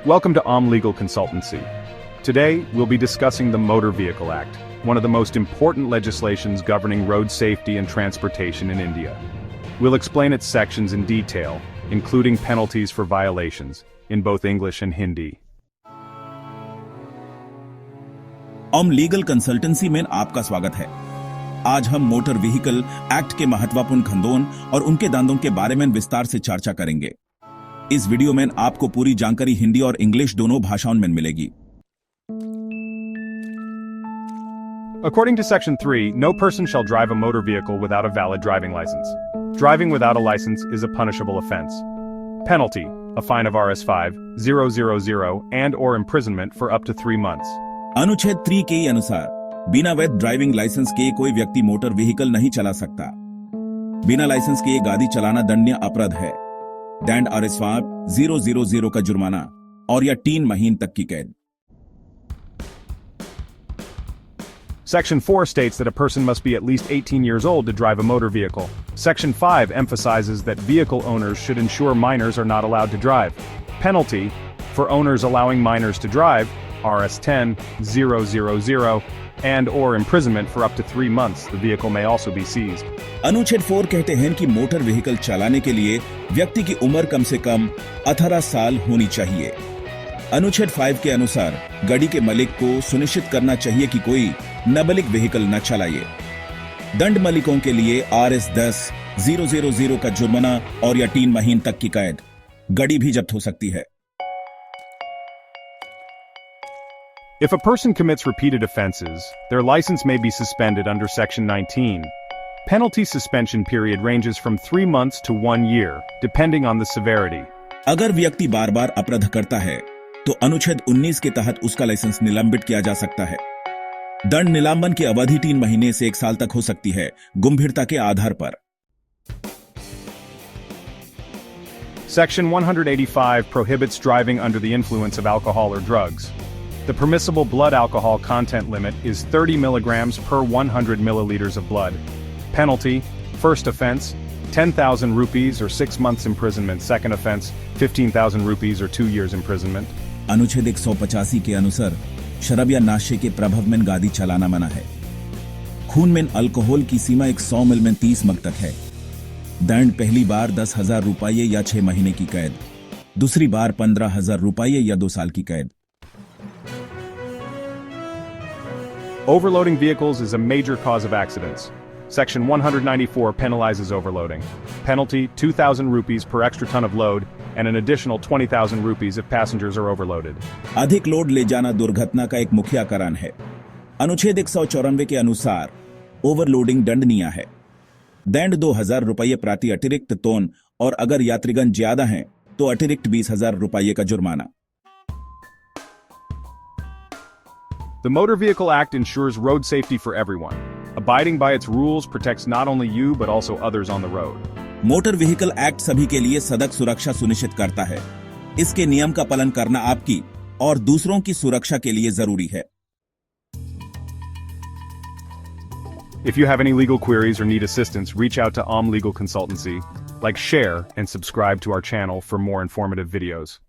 Welcome to Legal Consultancy. Today, we'll be discussing the Motor Vehicle Act, one of the most important legislations governing road safety and transportation in India. We'll explain its sections in detail, including penalties for violations, in both English and Hindi. Legal consultancy में आपका स्वागत है। आज हम motor vehicle act के महत्वपूर्ण खंडों और उनके दायरों के बारे में विस्तार से चर्चा करेंगे। इस वीडियो में आपको पूरी जानकारी हिंदी और इंग्लिश दोनों भाषाओं में मिलेगी। According to Section 3, no person shall drive a motor vehicle without a valid driving license. Driving without a license is a punishable offense. Penalty, a fine of Rs 5,000 and or imprisonment for up to 3 months. अनुच्छेद 3 के अनुसार बिना वैध driving licence के कोई व्यक्ति motor vehicle नहीं चला सकता। बिना लाइसेंस के गाड़ी चलाना दंडनीय अपराध है। दंड Rs 5,000 का जुर्माना और या 3 महीने तक की कैद। Section 4 states that a person must be at least 18 years old to drive a motor vehicle. Section 5 emphasizes that vehicle owners should ensure minors are not allowed to drive. Penalty, for owners allowing minors to drive, Rs 10,000 and or imprisonment for up to 3 months. The vehicle may also be seized. अनुच्छेद 4 कहते हैं कि motor vehicle चलाने के लिए व्यक्ति की उम्र कम से कम 18 साल होनी चाहिए। अनुच्छेद 5 के अनुसार गाड़ी के मालिक को सुनिश्चित करना चाहिए कि कोई नाबालिग व्हीकल न चलाए। दंड मालिकों के लिए Rs 10,000 का जुर्माना और या 3 महीने तक की कैद। गाड़ी भी जब्त हो सकती है। If a person commits repeated offenses, their license may be suspended under Section 19. Penalty suspension period ranges from 3 months to 1 year, depending on the severity. अगर व्यक्ति बार-बार अपराध करता है, तो अनुच्छेद 19 के तहत उसका लाइसेंस निलंबित किया जा सकता है। दंड निलंबन की अवधि 3 महीने से 1 साल तक हो सकती है, गंभीरता के आधार पर। Section 185 prohibits driving under the influence of alcohol or drugs. The permissible blood alcohol content limit is 30 milligrams per 100 milliliters of blood. Penalty, first offense, 10,000 rupees or 6 months imprisonment. Second offense, 15,000 rupees or 2 years imprisonment. अनुच्छेद 185 के अनुसार शराब या नशे के प्रभाव में गाड़ी चलाना मना है। खून में अल्कोहल की सीमा 100 मिल में 30 मग तक है। दंड पहली बार 10,000 रुपये या 6 महीने की कैद, दूसरी बार 15,000 रुपये या 2 साल की कैद। Overloading vehicles is a major cause of accidents. Section 194 penalizes overloading. Penalty, 2,000 rupees per extra ton of load, and an additional 20,000 rupees if passengers are overloaded. अधिक लोड ले जाना दुर्घटना का एक मुख्य कारण है। अनुच्छेद 194 के अनुसार ओवरलोडिंग दंडनीय है। दंड 2,000 रुपये प्रति अतिरिक्त टन और अगर यात्रीगण ज्यादा हैं तो अतिरिक्त 20,000 रुपये का जुर्माना। The Motor Vehicle Act ensures road safety for everyone. Abiding by its rules protects not only you but also others on the road. Motor vehicle act सभी के लिए सड़क सुरक्षा सुनिश्चित करता है। इसके नियम का पालन करना आपकी और दूसरों की सुरक्षा के लिए जरूरी है। If you have any legal queries or need assistance, reach out to Legal Consultancy. Like, share, and subscribe to our channel for more informative videos.